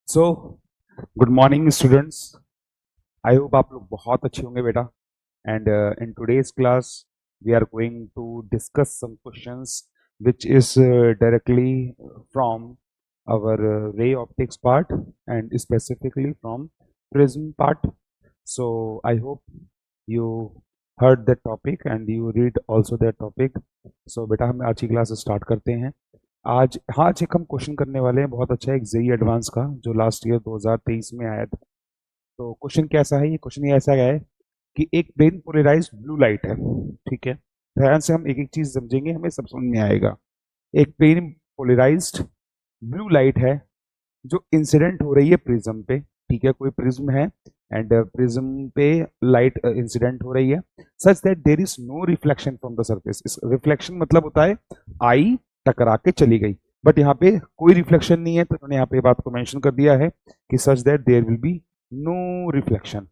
So good morning students. I hope आप लोग बहुत अच्छे होंगे बेटा। And in today's class we are going to discuss some questions which is directly from our ray optics part and specifically from prism part. So I hope you heard that topic and you read also that topic. So बेटा हम आज की class start करते हैं। आज एक हम question करने वाले हैं बहुत अच्छा, एक जेई एडवांस का जो लास्ट ईयर 2023 में आया था। तो क्वेश्चन कैसा है, ये क्वेश्चन ये ऐसा है कि एक प्लेन पोलराइज्ड ब्लू लाइट है, ठीक है। ध्यान से हम एक एक चीज समझेंगे, हमें सब समझ में आएगा। एक प्लेन पोलराइज्ड ब्लू लाइट है जो इंसिडेंट हो रही है प्रिज्म पे, ठीक है। कोई प्रिज्म है एंड प्रिज्म पे लाइट इंसिडेंट हो रही है such that there is no reflection from the surface. Reflection मतलब होता है आई टकरा के चली गई, बट यहाँ पे कोई रिफ्लेक्शन नहीं है, तो उन्होंने यहाँ पे बात को मेंशन कर दिया है कि such that there will be no reflection.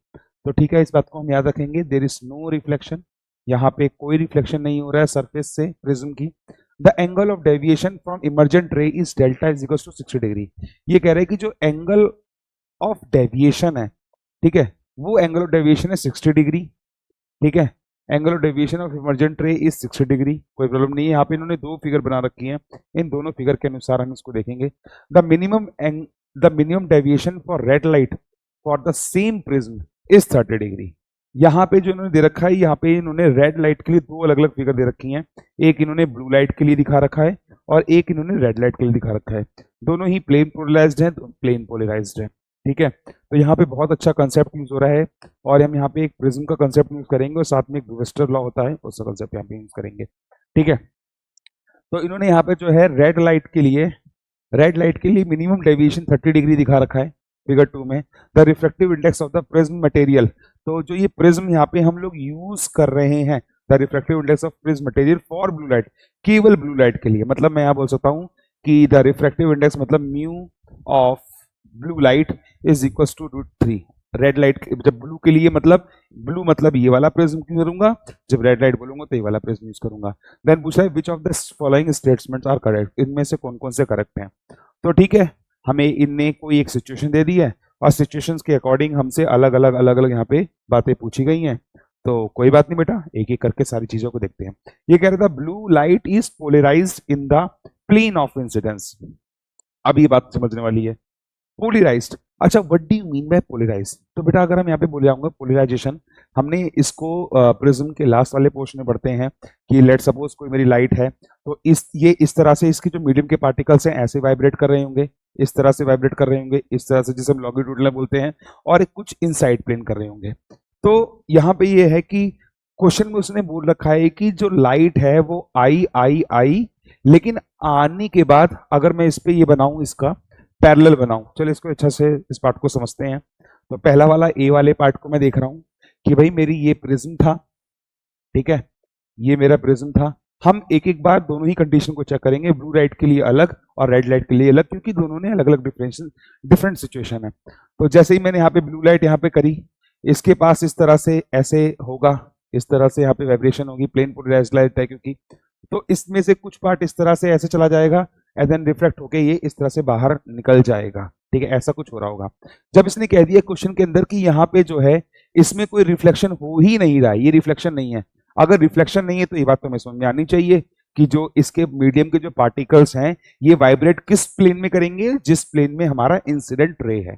तो ठीक है, इस बात को हम याद रखेंगे, देयर इज नो रिफ्लेक्शन। यहाँ पे कोई रिफ्लेक्शन नहीं हो रहा है सरफेस से प्रिज्म की। The angle of deviation from emergent ray is delta is equal to 60 degree. ये कह रहे हैं कि जो एंगल ऑफ डेविएशन है, ठीक है, वो एंगल ऑफ डेविएशन है 60 डिग्री, ठीक है। Angle of deviation of emergent ray is 60 degree, कोई प्रॉब्लम नहीं है। यहाँ पे इन्होंने दो फिगर बना रखी हैं, इन दोनों फिगर के अनुसार हम इसको देखेंगे। The minimum deviation for red light for the same prism is 30 degree. यहाँ पे जो इन्होंने दे रखा है, यहाँ पे इन्होंने रेड लाइट के लिए दो अलग अलग फिगर दे रखी हैं, एक इन्होंने ब्लू लाइट के लिए दिखा रखा है और एक इन्होंने रेड लाइट के लिए दिखा रखा है। दोनों ही प्लेन पोलराइज्ड है, प्लेन पोलराइज्ड है, ठीक है। तो यहाँ पे बहुत अच्छा कंसेप्ट यूज हो रहा है और हम यहाँ पे एक प्रिज्म का कंसेप्ट यूज करेंगे और साथ में एक ब्रूस्टर लॉ होता है उसका कंसेप्ट यहाँ पे यूज करेंगे, ठीक है। तो इन्होंने यहाँ पे जो है रेड लाइट के लिए मिनिमम डेविएशन 30 डिग्री दिखा रखा है फिगर 2 में। The reflective index of the prism material, तो जो ये प्रिज्म यहाँ पे हम लोग यूज कर रहे हैं, the reflective index of prism material for blue light, केवल ब्लू लाइट के लिए, मतलब मैं यहाँ बोल सकता हूँ कि द रिफ्लेक्टिव इंडेक्स मतलब mu of blue light is equal to √3। Red light जब ब्लू के लिए ब्लू मतलब ये वाला प्रिज्म करूंगा, जब रेड लाइट बोलूंगा तो ये वाला प्रिज्म यूज करूंगा। देन पूछा है which of the following statements are correct, इनमें से कौन कौन से करेक्ट हैं। तो ठीक है, हमें इनने कोई एक सिचुएशन दे दी है और सिचुएशंस के अकॉर्डिंग हमसे अलग अलग यहाँ पे बातें पूछी गई हैं। तो कोई बात नहीं बेटा, एक एक करके सारी चीजों को देखते हैं। ये कह रहा था blue light is polarised in the plane of incidence. अब ये बात समझने वाली है, पोलराइज्ड। अच्छा, what do you mean by polarised? तो बेटा अगर हम यहाँ पे बोले जाऊंगा पोलराइजेशन, हमने इसको प्रिज्म के लास्ट वाले पोर्शन में पढ़ते हैं कि लेट सपोज कोई मेरी लाइट है, तो इस तरह से इसकी जो मीडियम के पार्टिकल्स हैं ऐसे वाइब्रेट कर रहे होंगे, इस तरह से वाइब्रेट कर रहे होंगे, इस तरह से जिसे हम लॉन्गिट्यूडनल बोलते हैं, और एक कुछ इनसाइड प्लेन कर रहे होंगे। तो यहाँ पे ये है कि क्वेश्चन में उसने बोल रखा है कि जो लाइट है वो आई, लेकिन आने के बाद अगर मैं इस पे ये बनाऊं, इसका पैरेलल बनाऊं, चलो इसको अच्छा से इस पार्ट को समझते हैं। तो पहला वाला ए वाले पार्ट को मैं देख रहा हूं कि भाई मेरी ये प्रिज्म था, ठीक है, ये मेरा प्रिज्म था। हम एक एक बार दोनों ही कंडीशन को चेक करेंगे, ब्लू लाइट के लिए अलग और रेड लाइट के लिए अलग, क्योंकि दोनों ने अलग अलग डिफरेंट सिचुएशन है। तो जैसे ही मैंने यहाँ पे ब्लू लाइट यहाँ पे करी, इसके पास इस तरह से ऐसे होगा, इस तरह से यहाँ पे वाइब्रेशन होगी, प्लेन पोलराइज्ड लाइट है क्योंकि, तो इसमें से कुछ पार्ट इस तरह से ऐसे चला जाएगा एंड देन रिफ्लेक्ट होके ये इस तरह से बाहर निकल जाएगा, ठीक है, ऐसा कुछ हो रहा होगा। जब इसने कह दिया क्वेश्चन के अंदर कि यहाँ पे जो है इसमें कोई रिफ्लेक्शन हो ही नहीं रहा है, ये रिफ्लेक्शन नहीं है, अगर रिफ्लेक्शन नहीं है तो ये बात तो हमें समझ में आनी चाहिए कि जो इसके मीडियम के जो पार्टिकल्स हैं ये वाइब्रेट किस प्लेन में करेंगे, जिस प्लेन में हमारा इंसिडेंट रे है।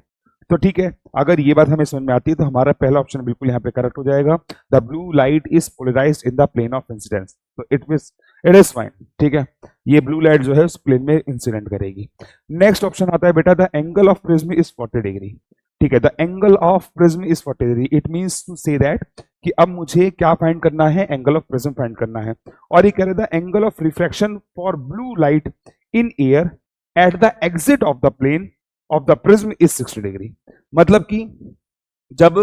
तो ठीक है, अगर ये बात हमें समझ में आती है तो हमारा पहला ऑप्शन बिल्कुल यहाँ पे करेक्ट हो जाएगा, the blue light is polarised in the plane of incidence. तो इट इज फाइन, ठीक है, ये ब्लू लाइट जो है उस प्लेन में इंसिडेंट करेगी। नेक्स्ट ऑप्शन आता है बेटा, the angle of prism is 40 degree, ठीक है, the angle of prism is 40 degree. It means to say that कि अब मुझे क्या फाइंड करना है, एंगल ऑफ प्रिज्म फाइंड करना है। और ये कह रहे the angle of reflection for blue light in air at the exit of the plane of the prism is 60 degree. मतलब कि जब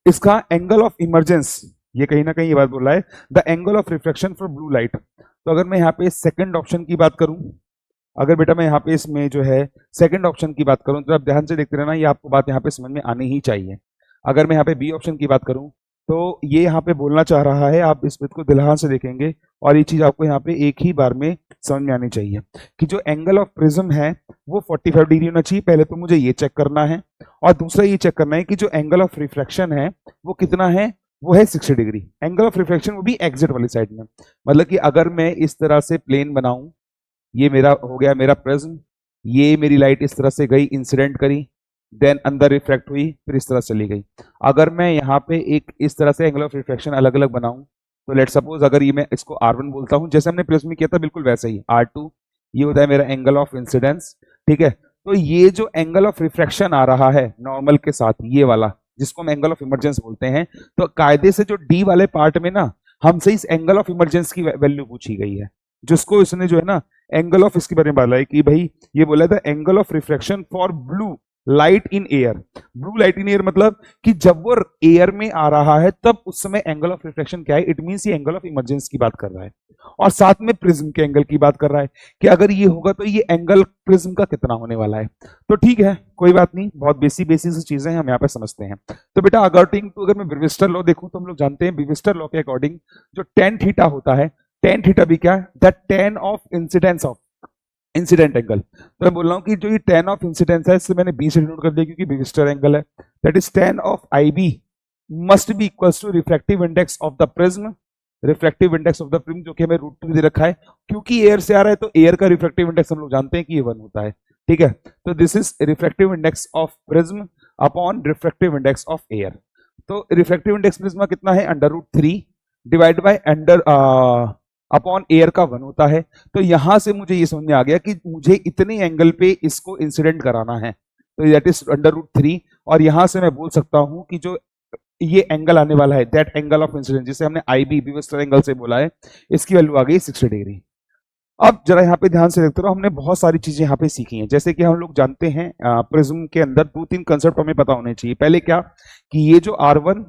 इसका एंगल ऑफ इमर्जेंस, ये कहीं ना कहीं ये बात बोल रहा है, the angle of reflection for blue light. तो अगर मैं यहाँ पे सेकंड ऑप्शन की बात करूं, अगर बेटा मैं यहाँ पे इसमें जो है सेकंड ऑप्शन की बात करूं, तो आप ध्यान से देखते रहना, ये आपको बात यहाँ पे समझ में आनी ही चाहिए। अगर मैं यहाँ पे बी ऑप्शन की बात करूं, तो ये यहाँ पे बोलना चाह रहा है, आप इस बात को ध्यान से देखेंगे, और ये चीज आपको यहाँ पे एक ही बार में समझ में आनी चाहिए कि जो एंगल ऑफ प्रिज्म है वो 45 डिग्री होना चाहिए। पहले तो मुझे ये चेक करना है, और दूसरा ये चेक करना है कि जो एंगल ऑफ रिफ्रैक्शन है वो कितना है, वो है 60 डिग्री। एंगल ऑफ रिफ्रैक्शन वो भी एग्जिट वाली साइड में, मतलब कि अगर मैं इस तरह से प्लेन बनाऊं, ये मेरा हो गया मेरा प्रिज्म, ये मेरी लाइट इस तरह से गई, इंसिडेंट करी, देन अंदर रिफ्रैक्ट हुई, फिर इस तरह चली गई। अगर मैं यहाँ पे एक इस तरह से एंगल ऑफ रिफ्रैक्शन अलग अलग बनाऊं, तो लेट सपोज अगर ये मैं इसको R1 बोलता हूं, जैसे हमने प्रिज्म में किया था बिल्कुल वैसे ही R2, ये होता है मेरा एंगल ऑफ इंसिडेंस, ठीक है। तो ये जो एंगल ऑफ रिफ्रैक्शन आ रहा है नॉर्मल के साथ, ये वाला जिसको हम एंगल ऑफ इमरजेंस बोलते हैं, तो कायदे से जो डी वाले पार्ट में ना हमसे इस एंगल ऑफ इमरजेंस की वैल्यू पूछी गई है, जिसको इसने जो है ना एंगल ऑफ इसके बारे में बोला है कि भाई ये बोला था angle of refraction for blue light in air. Blue light in air मतलब कि जब वो एयर में आ रहा है तब उस समय एंगल ऑफ रिफ्रैक्शन क्या है, इट मींस ये एंगल ऑफ इमरजेंस की बात कर रहा है, और साथ में प्रिज्म के एंगल की बात कर रहा है कि अगर ये होगा तो ये एंगल प्रिज्म का कितना होने वाला है। तो ठीक है, कोई बात नहीं, बहुत बेसिक चीजें हैं, हम यहाँ पे समझते हैं। तो बेटा अकॉर्डिंग टू, अगर मैं ब्रिविस्टर लॉ देखूं तो हम लोग जानते हैं ब्रिविस्टर लॉ के अकॉर्डिंग जो tan थीटा होता है, tan थीटा भी क्या है, the tan of incidence of incident angle. तो मैं बोल रहा हूं कि जो ये tan ऑफ इंसिडेंस है, इससे मैंने बी से डिनोट कर दिया क्योंकि ब्रिविस्टर एंगल है, that is tan of IB must be equals to refractive index of the prism, refractive index of the prism जो कि हमें √3 दे रखा है, क्योंकि एयर से आ रहा है तो एयर का रिफ्रैक्टिव इंडेक्स हम लोग जानते हैं कि ये 1 होता है, ठीक है। तो this is refractive index of prism upon refractive index of air. तो रिफ्रैक्टिव इंडेक्स प्रिज्म कितना है, √3 divide by under upon air का 1 होता है। तो यहां से मुझे ये समझ में आ गया कि मुझे इतने एंगल पे इसको इंसिडेंट कराना है, तो दैट इज √3, और यहां से मैं बोल सकता हूं कि जो ये एंगल आने वाला है, दैट एंगल ऑफ इंसिडेंस जिसे हमने IB ब्रिविस्टर एंगल से बोला है, इसकी वैल्यू आ गई 60 डिग्री। अब जरा यहाँ पे ध्यान से देखते रहो, हमने बहुत सारी चीजें यहाँ पे सीखी हैं, जैसे कि हम लोग जानते हैं प्रिज्म के अंदर 2-3 कंसेप्ट हमें पता होने चाहिए। पहले क्या कि ये जो R1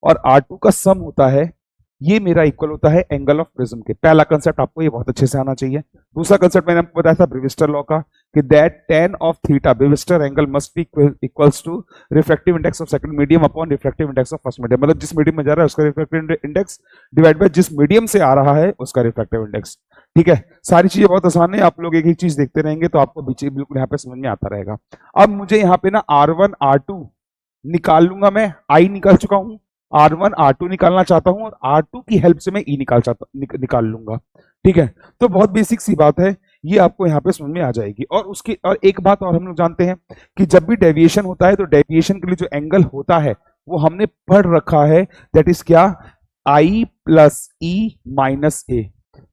और R2 का सम होता है, ये मेरा इक्वल होता है एंगल ऑफ प्रिज्म के। पहला कंसेप्ट आपको ये बहुत अच्छे से आना चाहिए। दूसरा कंसेप्ट मैंने आपको बताया था ब्रिविस्टर लॉ का कि that tan of theta Brewster angle must be equals to refractive index of second medium upon refractive index of first medium, मतलब जिस मीडियम में जा रहा है उसका रिफ्रैक्टिव इंडेक्स डिवाइड बाय जिस मीडियम से आ रहा है उसका रिफ्रैक्टिव इंडेक्स, ठीक है। सारी चीजें बहुत आसान है, आप लोग एक ही चीज देखते रहेंगे तो आपको बिल्कुल यहाँ पे समझ में आता रहेगा। अब मुझे यहाँ पे ना R1 R2 निकाल लूंगा, मैं I निकाल चुका हूं, R1 R2 निकालना चाहता हूं और R2 की हेल्प से मैं E निकाल लूंगा, ठीक है। तो बहुत बेसिक सी बात है, ये आपको यहाँ पे समझ में आ जाएगी। और एक बात और हम लोग जानते हैं कि जब भी डेविएशन होता है तो डेविएशन के लिए जो एंगल होता है वो हमने पढ़ रखा है, दैट इज क्या, I + E - A।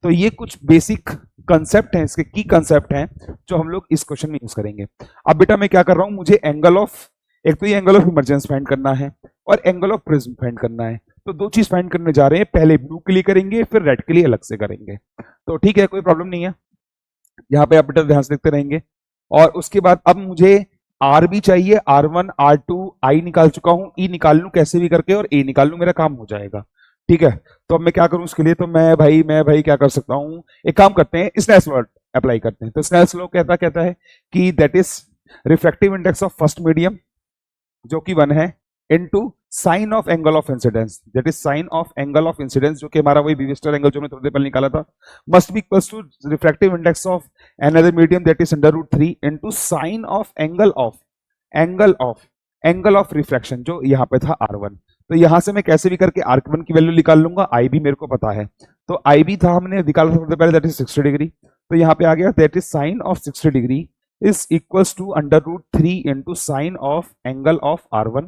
तो ये कुछ बेसिक कंसेप्ट हैं, इसके की कंसेप्ट हैं जो हम लोग इस क्वेश्चन में यूज करेंगे। अब बेटा मैं क्या कर रहा हूं, मुझे एंगल ऑफ, एक तो ये एंगल ऑफ इमरजेंस फाइंड करना है और एंगल ऑफ प्रिज्म फाइंड करना है। तो दो चीज फाइंड करने जा रहे हैं, पहले ब्लू के लिए करेंगे फिर रेड के लिए अलग से करेंगे। तो ठीक है, कोई प्रॉब्लम नहीं है, यहाँ पे आप बेटा ध्यान से देखते रहेंगे। और उसके बाद अब मुझे R भी चाहिए, R1 R2 I निकाल चुका हूं, E निकाल लूं कैसे भी करके और A निकाल लूं, मेरा काम हो जाएगा, ठीक है। तो अब मैं क्या करूं उसके लिए, तो मैं भाई क्या कर सकता हूं, एक काम करते हैं, स्नेल्स लॉ अप्लाई करते हैं। तो स्नेल्स लॉ कहता है कि that is refractive index of first medium जो कि 1 है into sine of angle of incidence, that is sine of angle of incidence जो कि हमारा वही ब्रिविस्टर एंगल जो हमने थोड़ी देर पहले निकाला था, must be equals to refractive index of another medium that is √3 into sine of angle of refraction जो यहाँ पे था R1। तो यहां से मैं कैसे भी करके R1 की वैल्यू निकाल लूंगा, IB मेरे को पता है, तो IB था हमने निकाला था पहले, दैट इज 60 डिग्री। तो यहाँ पे आ गया that is sine of 60 degree is equals to √3 into sine of angle of R1,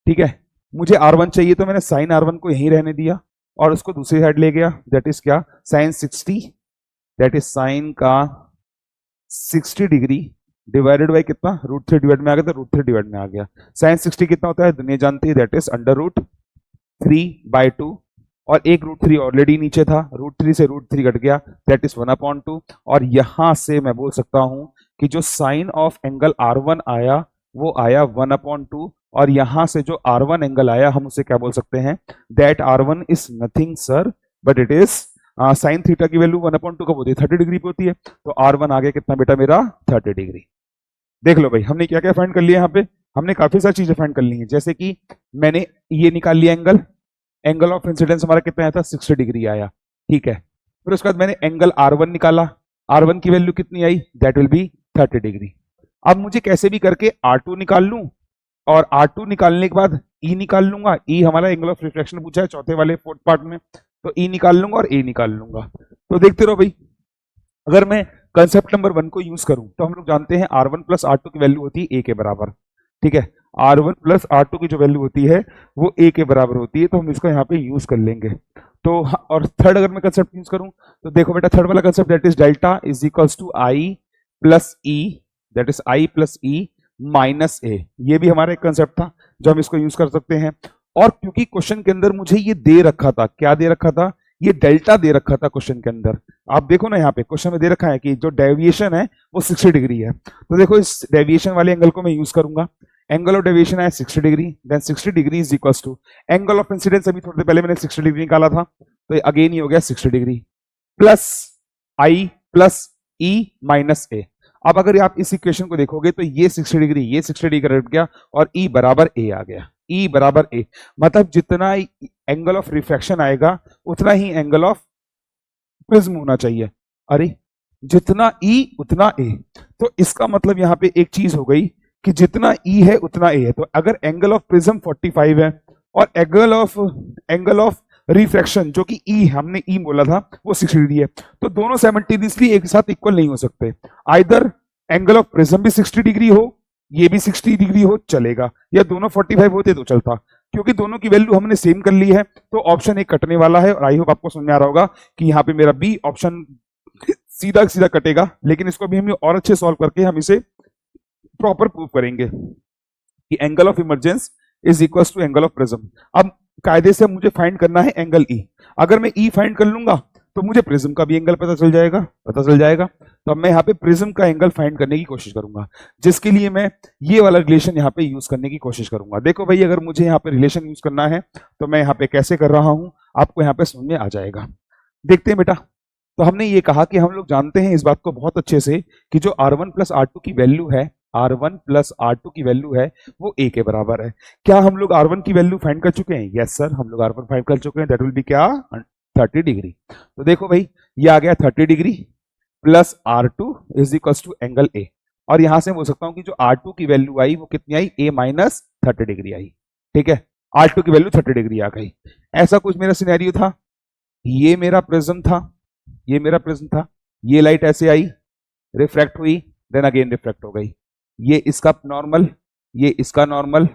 ठीक है। मुझे R1 चाहिए तो मैंने साइन R1 को यहीं रहने दिया और उसको दूसरी साइड ले गया, दैट इज क्या, साइन 60, दैट इज साइन का 60 डिग्री डिवाइडेड बाय कितना, √3 डिवाइड में आ गया, तो √3 डिवाइड में आ गया। साइन 60 कितना होता है दुनिया जानती है, दैट इज √3/2, और एक √3 ऑलरेडी नीचे था, √3 से √3 घट गया, दैट इज 1/2। और यहां से मैं बोल सकता हूं कि जो साइन ऑफ एंगल R1 आया वो आया 1/2, और यहां से जो R1 एंगल आया हम उसे क्या बोल सकते हैं, that R1 is nothing sir but it is sine theta की वैल्यू 1/2 कब होती है, 30 डिग्री पे होती है। तो R1 आ गया कितना बेटा मेरा, 30 डिग्री। देख लो भाई, हमने क्या क्या फाइंड कर लिया, यहाँ पे हमने काफी सारी चीजें फाइंड कर ली हैं, जैसे कि मैंने ये निकाल लिया एंगल ऑफ इंसिडेंस हमारा कितना आया था, 60 डिग्री आया, ठीक है। फिर उसके बाद मैंने एंगल R1 निकाला, R1 की वैल्यू कितनी आई, दैट विल बी 30 डिग्री। अब मुझे कैसे भी करके R2 निकाल लूं, और R2 निकालने के बाद E निकाल लूंगा। E हमारा एंगल ऑफ रिफ्लेक्शन पूछा है चौथे वाले फोर्थ पार्ट में, तो E निकाल लूंगा और A निकाल लूंगा। तो देखते रहो भाई, अगर मैं कंसेप्ट नंबर 1 को यूज करूं तो हम लोग जानते हैं R1 प्लस R2 की वैल्यू होती है A के बराबर, ठीक है। R1 प्लस R2 की जो वैल्यू होती है वो A के बराबर होती है, तो हम इसको यहाँ पे यूज कर लेंगे। तो और थर्ड अगर मैं कंसेप्ट यूज करूं तो देखो बेटा, थर्ड वाला concept that is delta is equals to I plus E, that is I plus E minus A। ये भी हमारा एक कंसेप्ट था जो हम इसको यूज कर सकते हैं। और क्योंकि क्वेश्चन के अंदर मुझे ये दे रखा था, क्या दे रखा था, ये डेल्टा दे रखा था क्वेश्चन के अंदर। आप देखो ना यहाँ पे क्वेश्चन में दे रखा है कि जो डेविएशन है वो 60 डिग्री है। तो देखो इस डेविएशन वाले एंगल को मैं यूज करूंगा। एंगल ऑफ डेविएशन है 60 डिग्री, then 60 degree is equals to angle of incidence, अभी थोड़ी देर पहले मैंने 60 डिग्री निकाला था, तो ये अगेन ही हो गया 60 डिग्री, प्लस आई प्लस ई माइनस ए। अब अगर आप इस इक्वेशन को देखोगे तो ये 60 डिग्री, ये 60 डिग्री कट गया और ई बराबर ए आ गया, ई बराबर ए। मतलब जितना एंगल ऑफ रिफ्रैक्शन आएगा उतना ही एंगल ऑफ प्रिज्म होना चाहिए। अरे जितना ई उतना ए, तो इसका मतलब यहाँ पे एक चीज हो गई कि जितना ई है उतना ए है। तो अगर एंगल ऑफ प्रिज्म 45 है और एंगल ऑफ रिफ्रैक्शन जो कि ई, हमने ई बोला था, वो 60 डिग्री है, तो दोनों साइमल्टेनियसली एक साथ इक्वल नहीं हो सकते। आइदर एंगल ऑफ प्रिज्म भी 60 डिग्री हो, ये भी 60 डिग्री हो चलेगा, या दोनों 45 होते तो चलता। क्योंकि दोनों की वैल्यू हमने सेम कर ली है तो ऑप्शन एक कटने वाला है। और आई होप आपको समझ में आ रहा होगा कि यहाँ पे मेरा बी ऑप्शन सीधा सीधा कटेगा, लेकिन इसको भी हम और अच्छे सॉल्व करके हम इसे प्रॉपर प्रूव करेंगे कि angle of emergence is equal to angle of prism. अब कायदे से मुझे फाइंड करना है एंगल ई। अगर मैं ई फाइंड कर लूंगा तो मुझे प्रिज्म का भी एंगल पता चल जाएगा। तो अब मैं यहाँ पे प्रिज्म का एंगल फाइंड करने की कोशिश करूंगा, जिसके लिए मैं ये वाला रिलेशन यहाँ पे यूज करने की कोशिश करूंगा। देखो भाई, अगर मुझे यहाँ पे रिलेशन यूज करना है तो मैं यहाँ पे कैसे कर रहा हूँ, आपको यहाँ पे समझ में आ जाएगा। देखते हैं बेटा, तो हमने ये कहा कि हम लोग जानते हैं इस बात को बहुत अच्छे से कि जो R1 प्लस R2 की वैल्यू है, R1 प्लस R2 की वैल्यू है वो A के बराबर है। क्या हम लोग R1 की वैल्यू फाइंड कर चुके हैं? यस सर, हम लोग R1 फाइंड कर चुके हैं, दैट विल बी क्या, 30 डिग्री। तो देखो भाई, ये आ गया 30 degree plus R2 is equal to angle A। और यहां से बोल सकता हूं कि जो R2 की वैल्यू आई वो कितनी आई, A माइनस 30 डिग्री आई। ठीक है, R2 की वैल्यू 30 डिग्री आ गई। ऐसा कुछ मेरा सिनेरियो था, ये मेरा प्रिज्म था, ये मेरा प्रिज्म था, ये लाइट ऐसे आई, रिफ्रैक्ट हुई, देन अगेन रिफ्रैक्ट हो गई। ये इसका नॉर्मल, ये इसका नॉर्मल,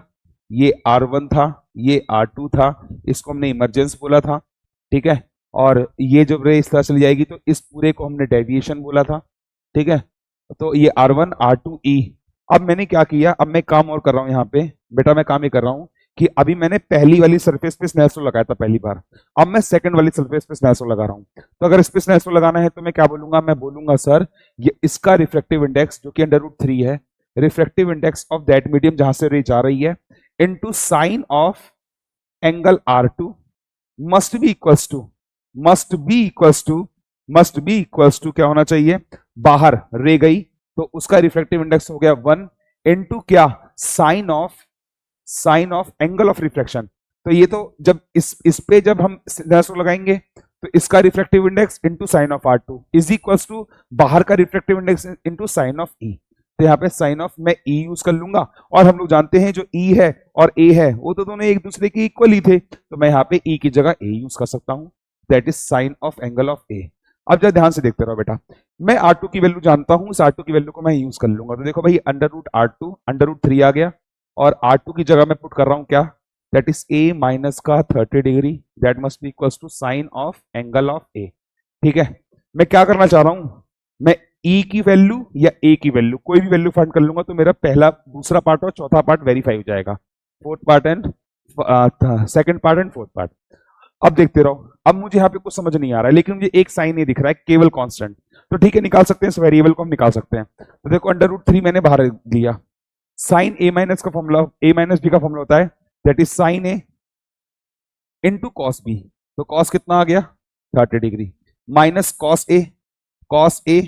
ये R1 था, ये R2 था, इसको हमने इमरजेंस बोला था। ठीक है, और ये जब रे इस तरह चली जाएगी तो इस पूरे को हमने डेविएशन बोला था। ठीक है, तो ये R1 R2 E। अब मैंने क्या किया, अब मैं काम और कर रहा हूं यहाँ पे बेटा, मैं काम ये कर रहा हूं कि अभी मैंने पहली वाली सरफेस पे स्नेल्सो लगाया था पहली बार, अब मैं सेकंड वाली सरफेस पे स्नेल्सो लगा रहा हूं। तो अगर इस पे स्नेल्सो लगाना है तो मैं क्या बोलूंगा, मैं बोलूंगा सर ये इसका रिफ्रैक्टिव इंडेक्स जो कि √3 है, refractive index of that medium जहां से रे जा रही है, into sine of angle R2 must be equals to क्या होना चाहिए, बाहर रे गई तो उसका रिफ्रैक्टिव इंडेक्स हो गया 1 इनटू क्या, sine of angle of refraction. तो ये तो जब इस पे जब हम स्नेल्सो लगाएंगे तो इसका refractive index into sine of R2 is equals to बाहर का refractive index into sine of E। तो यहाँ पे साइन ऑफ मैं E यूज कर लूंगा, और हम लोग जानते हैं जो E है और A है वो तो दोनों एक दूसरे के इक्वल ही थे, तो मैं यहाँ पे E की जगह A यूज कर सकता हूँ, that is sine of angle of A। अब जरा ध्यान से देखते रहो बेटा, मैं R2 की वैल्यू जानता हूँ, इस R2 की वैल्यू को मैं यूज कर लूंगा। तो देखो भाई, √R2 √3 आ गया, और R2 की जगह मैं पुट कर रहा हूँ क्या, दैट इज A माइनस का 30 degree, that must be equals to sine of angle of A। ठीक है, मैं क्या करना चाह रहा हूँ, मैं E की वैल्यू या A की वैल्यू कोई भी वैल्यू फाइंड कर लूंगा तो मेरा पहला, दूसरा पार्ट और चौथा पार्ट वेरीफाई हो जाएगा, fourth part and second part and fourth part. अब देखते रहो, अब मुझे यहाँ पे कुछ समझ नहीं आ रहा है, लेकिन मुझे एक साइन नहीं दिख रहा है, केवल कांस्टेंट। तो ठीक है, निकाल सकते हैं, इस वेरिएबल को हम निकाल सकते हैं। तो देखो √3 मैंने बाहर दिया, साइन A माइनस का फॉर्मूला, A माइनस B का फॉर्मूला होता है that is sine A into cos B। तो कॉस कितना आ गया, 30 degree, minus cos A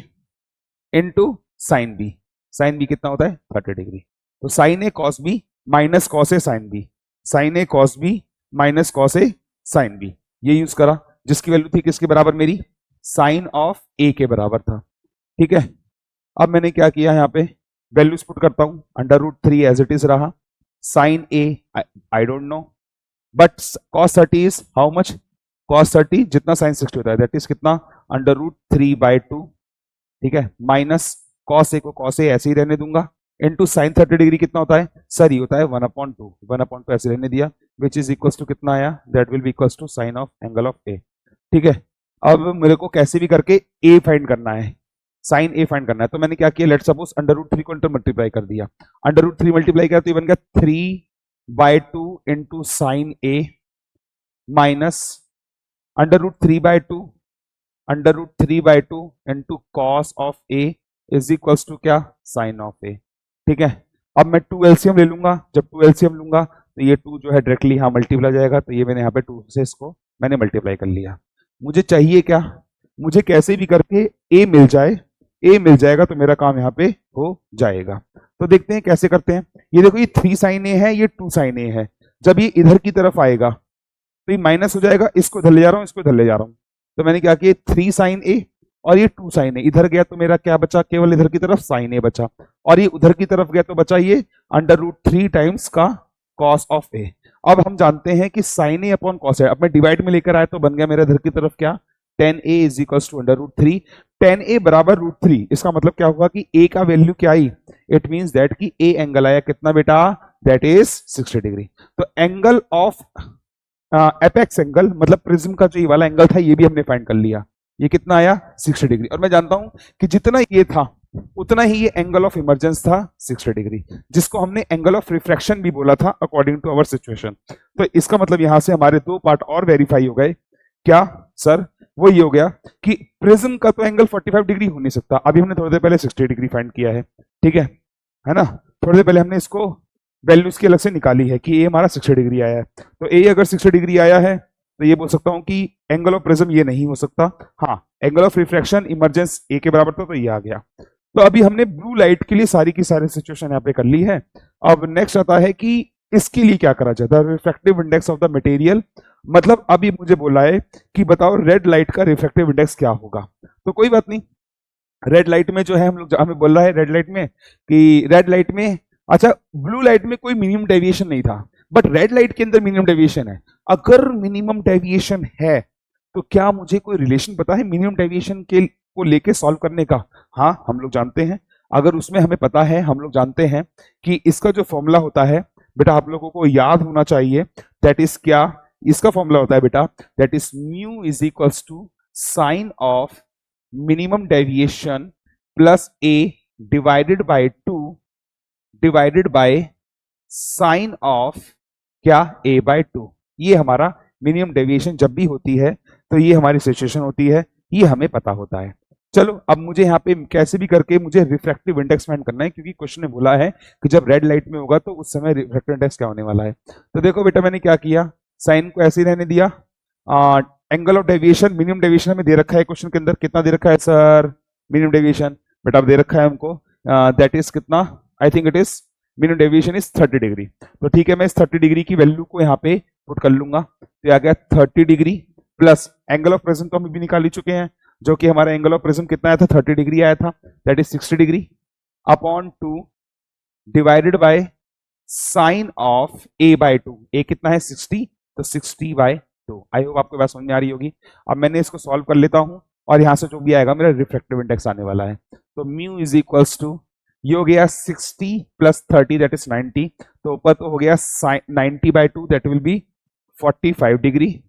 into sine B। Sine B कितना होता है, 30 डिग्री। तो sine A cos B minus cos A sine B, sine A cos B minus cos A sine B, ये use करा, जिसकी वैल्यू थी किसके बराबर मेरी, साइन ऑफ ए के बराबर था। ठीक है, अब मैंने क्या किया यहाँ पे, वैल्यूज पुट करता हूं, √3 एज इट इज रहा, sine A I don't know, but cos 30 is how much, cos 30 जितना sin 60 होता है दैट इज कितना, √3/2। ठीक है, माइनस cos a को cos a ऐसे ही रहने दूंगा, इनटू sin 30 डिग्री कितना होता है सर, ये होता है 1/2, 1/2 ऐसे रहने दिया, विच इज इक्वल टू कितना आया, that will be equal to sine of angle of A. ठीक है, अब मेरे को कैसे भी करके a फाइंड करना है, साइन ए फाइंड करना है, तो मैंने क्या किया, लेट सपोज √3 को इंटर मल्टीप्लाई कर दिया, √3 मल्टीप्लाई किया तो ये बन गया 3/2 into sine A minus √3/2 into cos of A is equals to क्या, साइन ऑफ ए। ठीक है, अब मैं 2 एलसीएम ले लूंगा, जब 2 एलसीएम लूंगा तो ये 2 जो है डायरेक्टली यहाँ मल्टीप्लाई जाएगा, तो ये मैंने यहाँ पे 2 से इसको मैंने मल्टीप्लाई कर लिया। मुझे चाहिए क्या, मुझे कैसे भी करके ए मिल जाए, ए मिल जाएगा तो मेरा काम यहाँ पे हो जाएगा। तो देखते हैं कैसे करते हैं। ये देखो, ये 3 साइन ए है, ये 2 साइन ए है, जब ये इधर की तरफ आएगा तो ये माइनस हो जाएगा, इसको इधर ले जा रहा हूँ, इसको इधर ले जा रहा हूँ, तो मैंने क्या किया, 3 साइन ए और ये 2 साइन ए इधर गया तो मेरा क्या बचा, केवल इधर की तरफ साइन ए बचा, और ये उधर की तरफ गया तो बचा ये √3 टाइम्स का कॉस ऑफ ए। अब हम जानते हैं कि sign A upon cos A, अब मैं डिवाइड में लेकर आया तो बन गया मेरा इधर की तरफ क्या, tan a is equal to √3, tan a बराबर √3, इसका मतलब क्या होगा कि a का वैल्यू क्या आई, इट मींस दैट कि a एंगल आया कितना बेटा, दैट इज 60 डिग्री। तो एंगल ऑफ एपेक्स एंगल मतलब प्रिज्म का जो ये वाला एंगल था, ये भी हमने फाइंड कर लिया, ये कितना आया 60 डिग्री, और मैं जानता हूं कि जितना ये था उतना ही ये एंगल ऑफ इमरजेंस था 60 डिग्री, जिसको हमने एंगल ऑफ रिफ्रैक्शन भी बोला था अकॉर्डिंग टू आवर सिचुएशन। तो इसका मतलब यहां से हमारे 2 पार्ट और वेरीफाई हो गए, क्या सर, वो ये हो गया कि प्रिज्म का तो एंगल 45 डिग्री हो नहीं सकता, अभी हमने थोड़ी देर पहले 60 डिग्री फाइंड किया है। ठीक है ना, थोड़ी देर पहले हमने इसको वैल्यूज की अलग से निकाली है कि ए हमारा 60 डिग्री आया है, तो ए अगर 60 डिग्री आया है तो ये बोल सकता हूं कि एंगल ऑफ प्रिज्म ये नहीं हो सकता, हाँ एंगल ऑफ रिफ्रैक्शन इमरजेंस ए के बराबर था, तो ये आ गया। तो अभी हमने ब्लू लाइट के लिए सारी की सारी सिचुएशन यहाँ पे कर ली है। अब नेक्स्ट आता है कि इसके लिए क्या करा जाए, the refractive index of the material, मतलब अभी मुझे बोला है कि बताओ रेड लाइट का रिफ्रैक्टिव इंडेक्स क्या होगा। तो कोई बात नहीं, रेड लाइट में जो है हम लोग हमें बोल रहा है रेड लाइट में कि रेड लाइट में, अच्छा ब्लू लाइट में कोई मिनिमम डेविएशन नहीं था, बट रेड लाइट के अंदर मिनिमम डेविएशन है। अगर मिनिमम डेविएशन है तो क्या मुझे कोई रिलेशन पता है मिनिमम डेविएशन के को लेके सॉल्व करने का? हाँ हम लोग जानते हैं, अगर उसमें हमें पता है, हम लोग जानते हैं कि इसका जो फॉर्मूला होता है बेटा, आप लोगों को याद होना चाहिए, दैट इज क्या, इसका फॉर्मूला होता है बेटा, that is mu is equals to sine of minimum deviation plus A divided by 2 divided by sine of क्या, a/2। ये हमारा मिनिमम डेविएशन जब भी होती है तो ये हमारी सिचुएशन होती है, ये हमें पता होता है। चलो अब मुझे यहाँ पे कैसे भी करके मुझे रिफ्रैक्टिव इंडेक्स फाइंड करना है, क्योंकि क्वेश्चन ने बोला है कि जब रेड लाइट में होगा तो उस समय रिफ्रैक्टिव इंडेक्स क्या होने वाला है। तो देखो बेटा, मैंने क्या किया, साइन को ऐसे ही रहने दिया, angle of deviation, minimum deviation हमें दे रखा है क्वेश्चन के अंदर, कितना दे रखा है सर, मिनिमम डेविएशन बेटा दे रखा है हमको, दैट इज कितना, I think it is minimum deviation is 30 degree. तो ठीक है, मैं इस 30 डिग्री की वैल्यू को यहाँ पे पुट कर लूंगा, तो आ गया 30 degree plus angle of prism तो हम भी निकाल ही चुके हैं, जो कि हमारा एंगल ऑफ प्रिज्म कितना आया था, 30 डिग्री आया था, that is 60 degree upon 2 divided by sine of a/2, ए कितना है 60, तो 60/2। आई होप आपको बात समझ में आ रही होगी। अब मैंने इसको सॉल्व कर लेता हूं और यहां से जो भी आएगा मेरा रिफ्रैक्टिव इंडेक्स आने वाला है, तो म्यू इज इक्वल्स टू, ये हो गया 60 प्लस 30 दैट इज 90, तो ऊपर तो हो गया 90/2 that will B 45 degree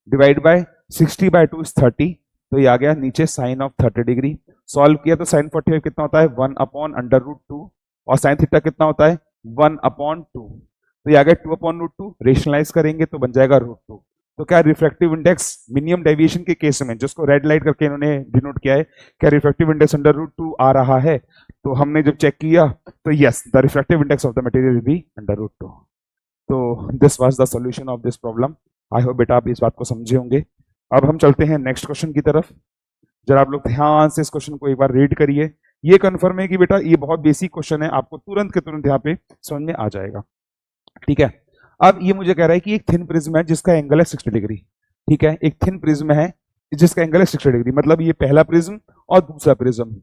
divide bye 60/2 is 30, तो ये आ गया नीचे साइन ऑफ 30 डिग्री। सॉल्व किया तो साइन 45 कितना होता है 1/√2, और साइन थीटा कितना होता है 1/2, तो ये आ गया 2/√2, रेशनलाइज करेंगे तो बन जाएगा √2। तो क्या रिफ्रैक्टिव इंडेक्स मिनिमम डेविएशन के केस में, जिसको रेड लाइट करके इन्होंने डिनोट किया है, क्या रिफ्रैक्टिव इंडेक्स √2 आ रहा है? तो हमने जब चेक किया तो yes, the refractive index of the material will be √2। तो this was the solution of this problem. I hope बेटा आप इस बात को समझे होंगे। अब हम चलते हैं नेक्स्ट क्वेश्चन की तरफ। जरा आप लोग ध्यान से इस क्वेश्चन को एक बार रीड करिए। ये कंफर्म है कि बेटा ये बहुत बेसिक क्वेश्चन है, आपको तुरंत के तुरंत यहाँ पे समझ में आ जाएगा। ठीक है, अब ये मुझे कह रहा है कि एक थिन प्रिज्म है जिसका एंगल है 60 डिग्री। ठीक है, एक थिन प्रिज्म है जिसका एंगल है 60 डिग्री, मतलब ये पहला प्रिज्म और दूसरा प्रिज्म।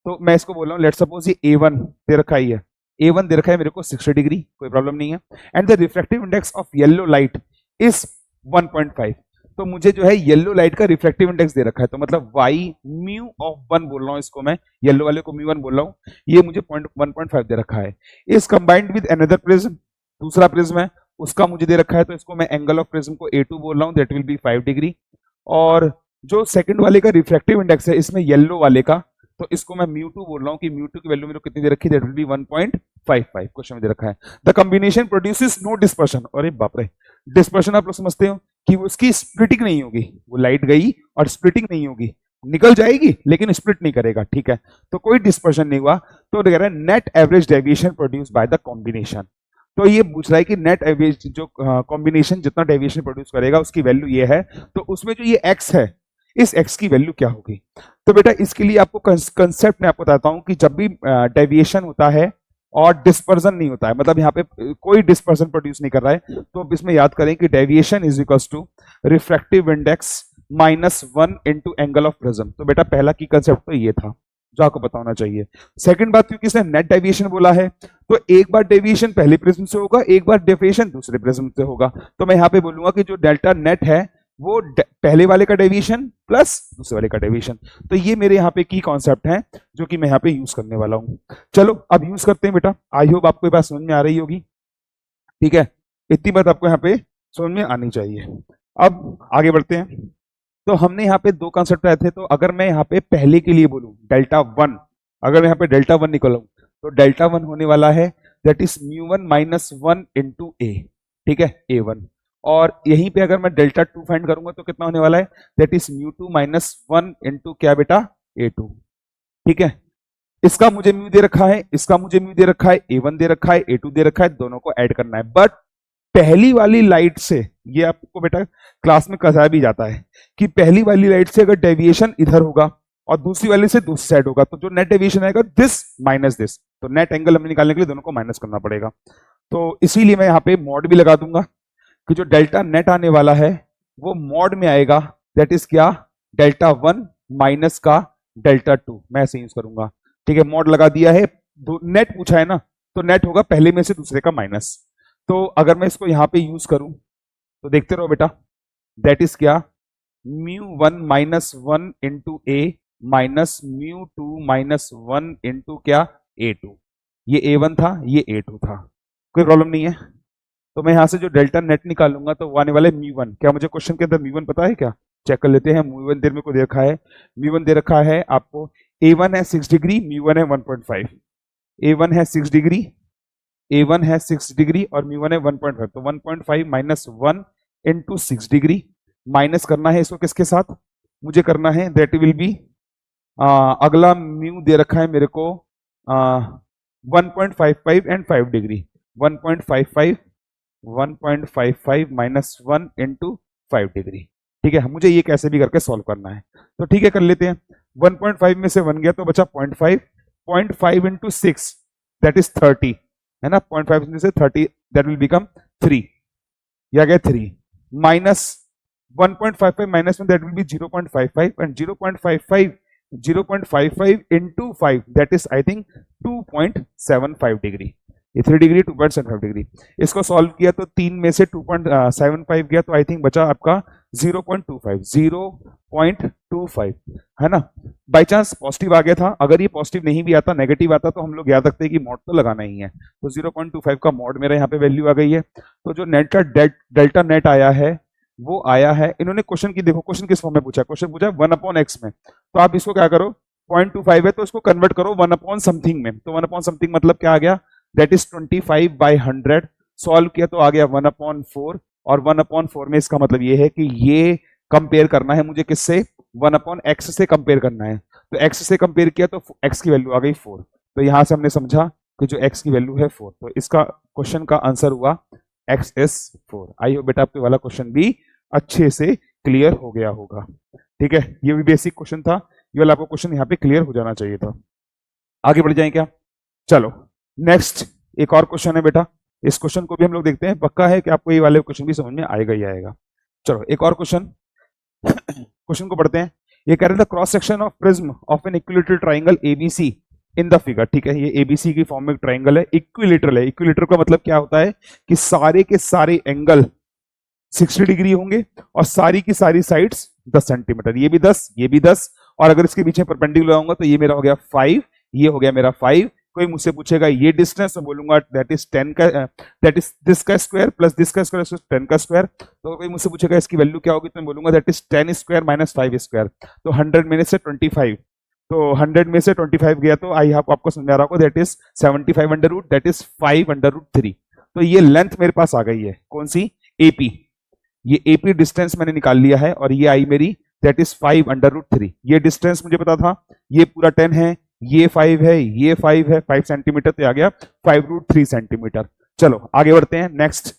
तो मैं इसको बोल रहा हूँ, लेट्स सपोज ये A1 दे रखा है, A1 दे रखा है मेरे को 60 डिग्री, कोई प्रॉब्लम नहीं है। And the refractive index of yellow light is 1.5। तो मुझे जो है येलो लाइट का रिफ्रैक्टिव इंडेक्स दे रखा है, तो मतलब y म्यू ऑफ 1 बोल रहा हूँ इसको, मैं येलो वाले को म्यू 1 बोल रहा हूँ, ये मुझे 1.5 दे रखा है। इस कंबाइंड विद अनदर प्रिज्म, दूसरा प्रिज्म है उसका मुझे दे रखा है, तो इसको मैं एंगल ऑफ प्रिज्म को A2 बोल रहा हूँ, दैट विल बी 5 डिग्री। और जो सेकंड वाले का रिफ्रैक्टिव इंडेक्स है इसमें येलो वाले का, तो इसको मैं म्यू2 बोल रहा हूँ कि म्यू2 की वैल्यू मेरे को कितनी दे रखी है, दैट विल बी 1.55 क्वेश्चन में दे रखा है। The combination produces no dispersion. अरे बाप रे, डिस्पर्शन आप लोग समझते हो कि उसकी स्प्लिटिंग नहीं होगी, वो लाइट गई और स्प्लिटिंग नहीं होगी, निकल जाएगी लेकिन स्प्लिट नहीं करेगा, ठीक है, तो कोई डिस्पर्शन नहीं हुआ। तो कह रहा है net average deviation produce by the combination. तो ये पूछ रहा है कि नेट एवरेज जो कॉम्बिनेशन जितना डेविएशन प्रोड्यूस करेगा उसकी वैल्यू ये है, तो उसमें जो ये x है इस x की वैल्यू क्या होगी। तो बेटा इसके लिए आपको कंसेप्ट में आपको बताता हूं कि जब भी डेविएशन होता है और डिस्पर्जन नहीं होता है, मतलब यहाँ पे कोई डिस्पर्जन प्रोड्यूस नहीं कर रहा है, तो अब इसमें याद करें कि deviation is equals to refractive index -1 into angle of prism. तो बेटा पहला की कंसेप्ट तो ये था जो आपको पता होना चाहिए। सेकंड बात, क्योंकि इसने नेट डेविएशन बोला है, तो एक बार डेविएशन पहले प्रिज्म से होगा, एक बार डेविएशन दूसरे प्रिज्म से होगा। तो मैं यहाँ पे बोलूंगा कि जो डेल्टा नेट है वो पहले वाले का डेविएशन प्लस दूसरे वाले का डेविएशन। तो ये मेरे यहाँ पे की कॉन्सेप्ट है जो कि मैं यहाँ पे यूज करने वाला हूँ। चलो अब यूज करते हैं बेटा, आई होप आपको ये बात समझ में आ रही होगी, ठीक है, इतनी बात आपको यहाँ पे समझ में आनी चाहिए। अब आगे बढ़ते हैं। तो हमने यहाँ पे दो कॉन्सेप्ट आए थे, तो अगर मैं यहाँ पे पहले के लिए बोलूं डेल्टा 1, अगर मैं यहाँ पे डेल्टा 1 निकालूं तो डेल्टा 1 होने वाला है दैट इज म्यू1 -1 इंटू ए, ठीक है, A1। और यहीं पे अगर मैं डेल्टा 2 फाइंड करूंगा तो कितना होने वाला है, दैट इज म्यू2 -1 इंटू क्या बेटा, A2, ठीक है। इसका मुझे म्यू दे रखा है, इसका मुझे म्यू दे रखा है, A1 दे रखा है, A2 दे रखा है, दोनों को ऐड करना है। बट पहली वाली लाइट से, ये आपको बेटा क्लास में कहा भी जाता है कि पहली वाली लाइट से अगर डेविएशन इधर होगा और दूसरी वाली से दूसरी साइड होगा, तो जो नेट डेविएशन आएगा दिस माइनस दिस, तो नेट एंगल हमें निकालने के लिए दोनों को माइनस करना पड़ेगा। तो इसीलिए मैं यहाँ पे मॉड भी लगा दूंगा कि जो डेल्टा नेट आने वाला है वो मॉड में आएगा, दैट इज क्या, डेल्टा 1 माइनस का डेल्टा 2, मैं ऐसे यूज करूंगा, ठीक है। मॉड लगा दिया है, नेट पूछा है ना, तो नेट होगा पहले में से दूसरे का माइनस। तो अगर मैं इसको यहाँ पे यूज करूं तो देखते रहो बेटा, दैट इज क्या, म्यू1 -1 इंटू ए माइनस म्यू2 -1 इंटू क्या, A2। ये A1 था, ये A2 था, कोई प्रॉब्लम नहीं है। तो मैं यहां से जो डेल्टा नेट निकालूंगा तो वो आने वाले म्यू1, क्या मुझे क्वेश्चन के अंदर म्यू1 पता है क्या, चेक कर लेते हैं। म्यू1 देर मेरे को दे रखा है, म्यू1 दे रखा है आपको, A1 है 6 डिग्री, म्यू1 है 1.5, A1 है 6 डिग्री, A1 है 6 डिग्री और म्यू1 है 1.5, तो 1.5 माइनस 1 इंटू 6 डिग्री, माइनस करना है इसको किसके साथ, मुझे करना है दैट विल बी, अगला म्यू दे रखा है मेरे को 1.55 and 5 degree, 1.55 minus 1 into 5 degree, ठीक है। मुझे ये कैसे भी करके सॉल्व करना है, तो ठीक है कर लेते हैं। 1.5 में से 1 गया तो बचा 0.5 इंटू 6 दैट इज 30, है ना, 0.5 से 30 दैट विल बिकम 3, या गया 3 माइनस 1.55 माइनस में that will B 0.55 and 0.55 into 5 that is I think 2.75 degree, ये 3 डिग्री 2.75 डिग्री। इसको सॉल्व किया तो 3 में से 2.75 गया तो आई थिंक बचा आपका 0.25, है ना। बाई चांस पॉजिटिव आ गया था, अगर ये पॉजिटिव नहीं भी आता, नेगेटिव आता, तो हम लोग याद रखते हैं कि मॉड तो लगाना ही है, तो 0.25 का मॉड मेरा यहाँ पे वैल्यू आ गई है। तो जो नेट का डेल्टा नेट आया है वो आया है, इन्होंने क्वेश्चन की देखो, क्वेश्चन किस फॉर्म में पूछा, क्वेश्चन पूछा 1/x में, तो आप इसको क्या करो, 0.25 है तो इसको कन्वर्ट करो 1 समथिंग में, तो 1 समथिंग मतलब क्या आ गया, दैट इज 25/100, सॉल्व किया तो आ गया 1/4, और 1/4 में इसका मतलब ये है कि ये कंपेयर करना है मुझे किससे, 1/x से कंपेयर करना है, तो x से कंपेयर किया तो x की वैल्यू आ गई 4, तो यहां से हमने समझा कि जो x की वैल्यू है 4, तो इसका क्वेश्चन का आंसर हुआ x is 4। आई होप बेटा आपके वाला क्वेश्चन भी अच्छे से क्लियर हो गया होगा, ठीक है, ये भी बेसिक क्वेश्चन था, ये वाला आपको क्वेश्चन यहाँ पे क्लियर हो जाना चाहिए था। आगे बढ़ जाए क्या, चलो नेक्स्ट एक और क्वेश्चन है बेटा, इस क्वेश्चन को भी हम लोग देखते हैं, पक्का है कि आपको ये वाले क्वेश्चन भी समझ में आएगा ही आएगा। चलो एक और क्वेश्चन, क्वेश्चन को पढ़ते हैं। ये कह रहे थे cross section of prism of an equilateral triangle ABC in the figure. ठीक है, ये एबीसी की फॉर्म में ट्राइंगल है, इक्विलेटरल है। इक्विलेटरल का मतलब क्या होता है कि सारे के सारे एंगल 60 डिग्री होंगे और सारी की सारी साइड्स 10 सेंटीमीटर, ये भी 10, ये भी 10, और अगर इसके पीछे परपेंडिकुलर आऊंगा तो ये मेरा हो गया 5, ये हो गया मेरा 5। कोई मुझसे पूछेगा ये डिस्टेंस, मैं बोलूंगा दैट इज 10 का, दैट इज दिस का स्क्वायर प्लस दिस का स्क्वायर 10 का स्क्वायर। तो कोई मुझसे पूछेगा इसकी वैल्यू क्या होगी, तो मैं बोलूंगा that is 10 square minus 5 square. तो 100 में से 25, तो 100 में से 25 गया तो आई आपको समझा रहा होगा that is 75 under root, that is 5 under root 3। तो ये लेंथ मेरे पास आ गई है, कौन सी, एपी। ये एपी डिस्टेंस मैंने निकाल लिया है और ये आई मेरी दैट इज 5 अंडर रूट 3। ये डिस्टेंस मुझे पता था, ये पूरा 10 है, ये 5 है, ये 5 है, 5 सेंटीमीटर तो आ गया 5 रूट 3 सेंटीमीटर। चलो आगे बढ़ते हैं नेक्स्ट।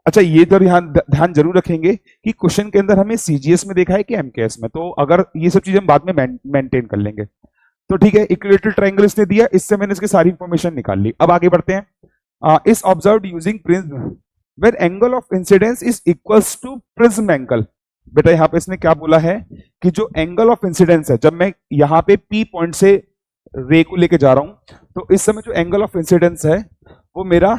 अच्छा ये तो ध्यान जरूर रखेंगे कि क्वेश्चन के अंदर हमें सीजीएस में देखा है कि एमकेएस में, तो अगर ये सब चीजें हम बाद में मेंटेन कर लेंगे तो ठीक है। इक्विलेटरल ट्रायंगल इसने दिया, इससे मैंने इसकी सारी इंफॉर्मेशन निकाल ली। अब आगे बढ़ते हैं। Is observed using prism where angle of incidence is equals to prism angle. बेटा यहाँ पे इसने क्या बोला है कि जो एंगल ऑफ इंसिडेंस है, जब मैं यहाँ पे पी पॉइंट से रे को लेके जा रहा हूं तो इस समय जो एंगल ऑफ इंसिडेंस है वो मेरा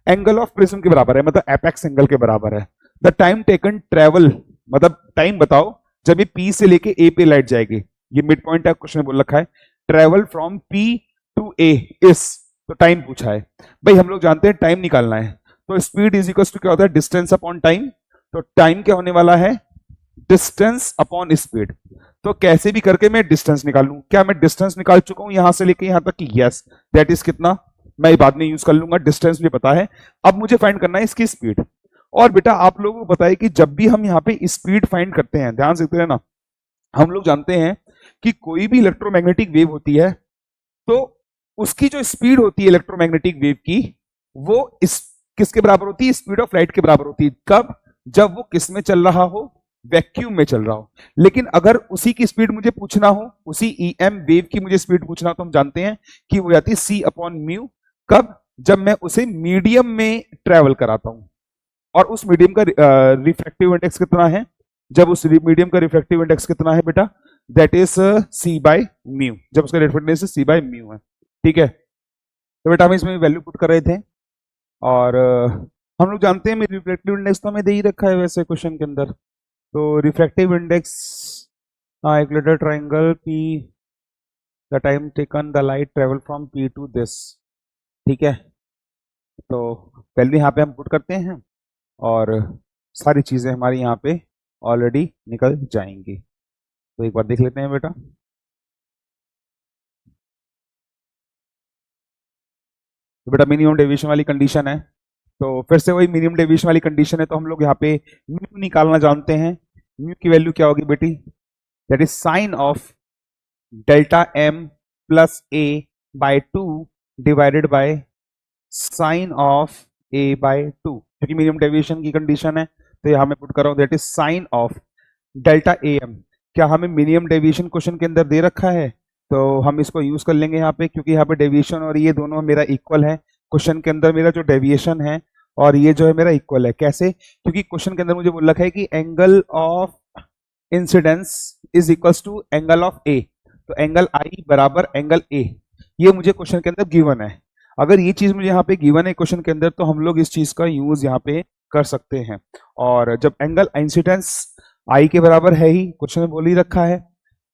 एंगल ऑफ प्रिज्म के बराबर है, मतलब एपेक्स एंगल के बराबर है। द टाइम टेकन ट्रेवल, मतलब टाइम बताओ जब ये पी से लेके ए पे लाइट जाएगी, ये मिड पॉइंट है, क्वेश्चन बोल रखा है ट्रेवल फ्रॉम पी टू ए इस, तो टाइम पूछा है। भाई हम लोग जानते हैं टाइम निकालना है, तो स्पीड इज इक्वल टू क्या होता है, डिस्टेंस अपॉन टाइम। तो टाइम क्या होने वाला है, डिस्टेंस अपॉन स्पीड। तो कैसे भी करके मैं डिस्टेंस निकाल लूं। क्या मैं डिस्टेंस निकाल चुका हूं यहां से लेके यहां तक की, यस, दैट इज कितना, मैं बाद में यूज कर लूंगा, डिस्टेंस भी पता है। अब मुझे फाइंड करना है इसकी स्पीड। और बेटा आप लोगों को पता है कि जब भी हम यहाँ पे स्पीड फाइंड करते हैं, ध्यान से देखते हैं ना, हम लोग जानते हैं कि कोई भी इलेक्ट्रोमैग्नेटिक वेव होती है तो उसकी जो स्पीड होती है इलेक्ट्रोमैग्नेटिक वेव की, वो इस किसके बराबर होती है, स्पीड ऑफ लाइट के बराबर होती है। कब, जब वो किस में चल रहा हो, वैक्यूम में चल रहा हो। लेकिन अगर उसी की स्पीड मुझे पूछना हो, उसी ईएम वेव की मुझे स्पीड पूछना हो, तो हम जानते हैं कि वो जाती है सी अपॉन म्यू। कब, जब मैं उसे मीडियम में ट्रेवल कराता हूं। और उस मीडियम का रिफ्रैक्टिव इंडेक्स कितना है, जब उस मीडियम का रिफ्रैक्टिव इंडेक्स कितना है बेटा, that is C by mu, जब उसका refractive index C by mu है। ठीक है, तो बेटा हम इसमें वैल्यू पुट कर रहे थे और हम लोग जानते हैं रिफ्रैक्टिव इंडेक्स तो हमें दे ही रखा है वैसे क्वेश्चन के अंदर। तो refractive index equilateral triangle P, the time taken the light travel from P to this. ठीक है, तो पहले यहाँ पे हम पुट करते हैं और सारी चीजें हमारी यहाँ पे ऑलरेडी निकल जाएंगी। तो एक बार देख लेते हैं बेटा। तो बेटा मिनिमम डेविएशन वाली कंडीशन है, तो फिर से वही मिनिमम डेविएशन वाली कंडीशन है, तो हम लोग यहाँ पे म्यू निकालना जानते हैं। म्यू की वैल्यू क्या होगी बेटी, that is sine of delta M plus A by 2 divided by sine of A by 2, क्योंकि मिनिमम डेविएशन की कंडीशन है तो यहाँ मैं पुट कर रहा हूँ that is sine of delta A M. क्या हमें मिनिमम डेविएशन क्वेश्चन के अंदर दे रखा है, तो हम इसको यूज कर लेंगे यहाँ पे, क्योंकि यहाँ पे डेविएशन और ये दोनों मेरा इक्वल है। क्वेश्चन के अंदर मेरा जो डेविएशन है और ये जो है मेरा इक्वल है। कैसे, क्योंकि क्वेश्चन के अंदर मुझे बोल रखा है कि angle of incidence is equals to angle of A, तो एंगल आई बराबर एंगल ए, ये मुझे क्वेश्चन के अंदर गिवन है। अगर ये चीज मुझे यहाँ पे गिवन है क्वेश्चन के अंदर, तो हम लोग इस चीज का यूज यहाँ पे कर सकते हैं। और जब एंगल इंसिडेंस आई के बराबर है ही, क्वेश्चन में बोल ही रखा है,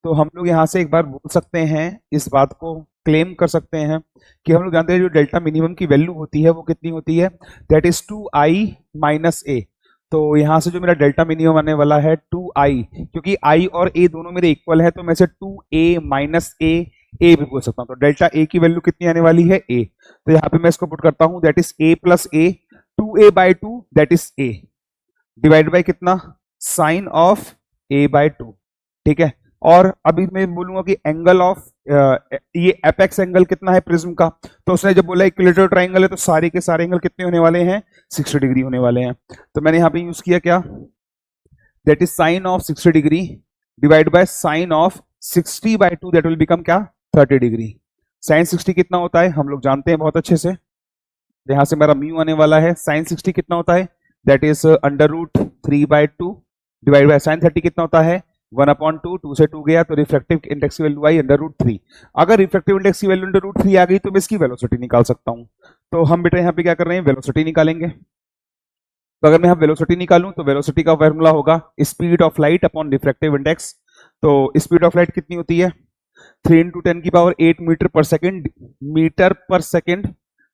तो हम लोग यहाँ से एक बार बोल सकते हैं, इस बात को क्लेम कर सकते हैं कि हम लोग जानते हैं जो डेल्टा मिनिमम की वैल्यू होती है वो कितनी होती है, दैट इज 2i माइनस ए। तो यहाँ से जो मेरा डेल्टा मिनिमम आने वाला है 2i, क्योंकि i और a दोनों मेरे इक्वल है, तो मैं से 2a माइनस a भी बोल सकता हूँ। तो डेल्टा a की वैल्यू कितनी आने वाली है, a। तो यहाँ पे मैं इसको पुट करता हूँ, that is a plus a, 2a by 2 that is a, divide by कितना, साइन ऑफ a बाई 2। ठीक है, और अभी मैं बोलूंगा कि एंगल ऑफ ये एपेक्स एंगल कितना है प्रिज्म का, तो उसने जब बोला इक्विलेटरल ट्रायंगल है तो सारे के सारे एंगल कितने होने वाले हैं, 60 डिग्री होने वाले हैं। तो मैंने यहाँ पे यूज किया क्या, that is sine of 60 degree divide by sine of 60 by 2, that will become क्या, 30 डिग्री। साइन 60 कितना होता है हम लोग जानते हैं बहुत अच्छे से, यहां से मेरा म्यू आने वाला है। साइन 60 कितना होता है, that is under root 3 by 2 divide by sine 30 कितना होता है 1/2, 2 से 2 गया तो रिफ्रैक्टिव इंडेक्स की वैल्यू आई √3। अगर रिफ्रैक्टिव इंडेक्स की वैल्यू √3 आ गई तो मैं इसकी वेलोसिटी निकाल सकता हूं। तो हम बेटा यहाँ पे क्या कर रहे हैं, वेलोसिटी निकालेंगे। तो अगर मैं यहाँ वेलोसिटी निकालूं तो वेलोसिटी का फॉर्मूला होगा speed of light upon refractive index. तो स्पीड ऑफ लाइट कितनी होती है 3 × 10⁸ मीटर पर second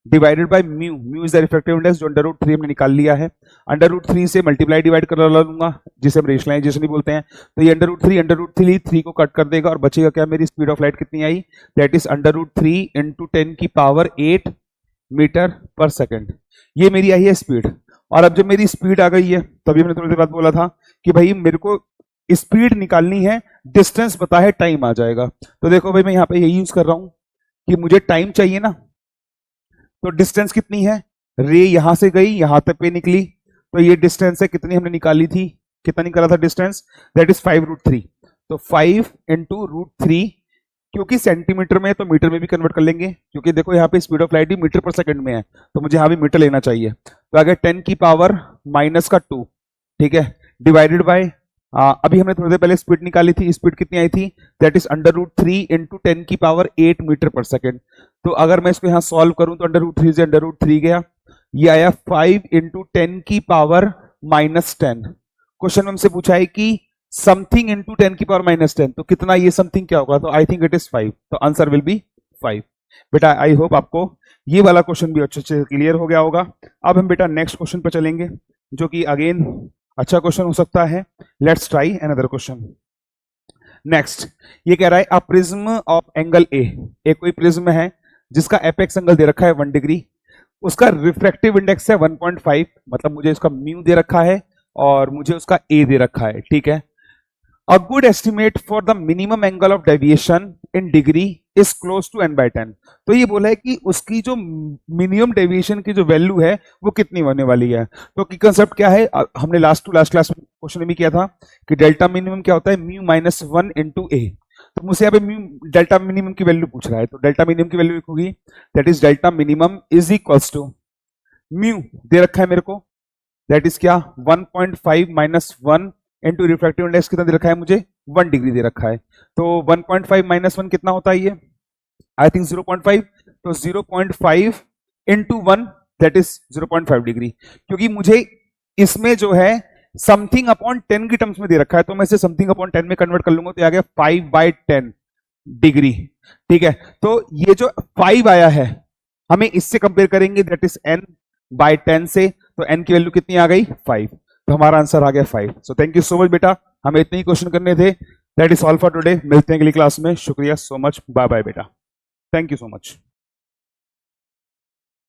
divided by mu. Mu is the refractive index जो √3 हमने निकाल लिया है। √3 से मल्टीप्लाई डिवाइड कर लूंगा जिसे हम रेशनलाइजेशन भी बोलते हैं। तो ये √3 को कट कर देगा और बचेगा क्या, मेरी स्पीड ऑफ लाइट कितनी आई, दैट इज √3 × 10⁸ मीटर पर सेकेंड। ये मेरी आई है स्पीड। और अब जब मेरी स्पीड आ गई है तभी मैंने थोड़ी देर बाद बोला था कि भाई मेरे को स्पीड निकालनी है, डिस्टेंस पता है, टाइम आ जाएगा। तो देखो भाई मैं यहाँ पे यही यूज कर रहा हूं कि मुझे टाइम चाहिए ना, तो डिस्टेंस कितनी है, रे यहां से गई यहां तक पे निकली, तो ये डिस्टेंस है कितनी हमने निकाली थी, कितना निकाला था डिस्टेंस, दैट इज 5√3। तो 5 × √3, क्योंकि सेंटीमीटर में तो मीटर में भी कन्वर्ट कर लेंगे, क्योंकि देखो यहाँ पे स्पीड ऑफ लाइट भी मीटर पर सेकंड में है तो मुझे यहाँ भी मीटर लेना चाहिए। तो अगर 10⁻⁻², ठीक है, डिवाइडेड बाय अभी हमने थोड़ी देर पहले स्पीड निकाली थी, स्पीड कितनी आई थी, दैट इज √3 × 10⁸ मीटर पर सेकेंड। तो अगर मैं इसको यहाँ सॉल्व करूं तो √3 से √3 गया, ये आया 5 × 10⁻⁻10। क्वेश्चन में हमसे पूछा है कि समथिंग इंटू 10⁻⁻10, तो कितना ये समथिंग क्या होगा, तो आई थिंक इट इज 5, तो आंसर विल बी 5। बेटा आई होप आपको ये वाला क्वेश्चन भी अच्छे से क्लियर हो गया होगा। अब हम बेटा नेक्स्ट क्वेश्चन पर चलेंगे जो कि अगेन अच्छा क्वेश्चन हो सकता है। Let's try another question. Next ये कह रहा है a prism of angle A, एक कोई प्रिज्म है जिसका एपेक्स एंगल दे रखा है 1 डिग्री, उसका रिफ्रैक्टिव इंडेक्स है 1.5, मतलब मुझे इसका म्यू दे रखा है और मुझे उसका ए दे रखा है, ठीक है। A good estimate for the minimum angle of deviation in degree is close to n/10। तो ये बोला है कि उसकी जो मिनिमम डेविएशन की जो वैल्यू है वो कितनी होने वाली है। तो की कंसेप्ट क्या है, हमने लास्ट क्लास में क्वेश्चन में किया था कि डेल्टा मिनिमम क्या होता है, म्यू -1 × a। तो मुझसे यहाँ पे म्यू डेल्टा मिनिमम की वैल्यू पूछ रहा है, तो डेल्टा मिनिमम की वैल्यू होगी that is delta minimum is equals to mu दे रखा है मेरे को, दैट इज क्या 1.5 - 1 इंटू रिफ्रैक्टिव इंडेक्स कितना दे रखा है मुझे 1 डिग्री दे रखा है। तो 1.5 - 1 कितना होता है ये, आई थिंक 0.5, तो 0.5 × 1 दैट इज 0.5 डिग्री। क्योंकि मुझे इसमें जो है समथिंग अपॉन 10 की टर्म्स में दे रखा है तो मैं इसे समथिंग अपॉन 10 में कन्वर्ट कर लूंगा तो आ गया 5/10 डिग्री, ठीक है। तो ये जो 5 आया है हमें इससे कंपेयर करेंगे दैट इज n/10 से, तो n की वैल्यू कितनी आ गई 5, तो हमारा आंसर आ गया 5। So thank you so much बेटा, हमें इतने ही क्वेश्चन करने थे। That is all for today, मिलते हैं अगली क्लास में। शुक्रिया सो मच, बाय बाय बेटा, थैंक यू सो मच।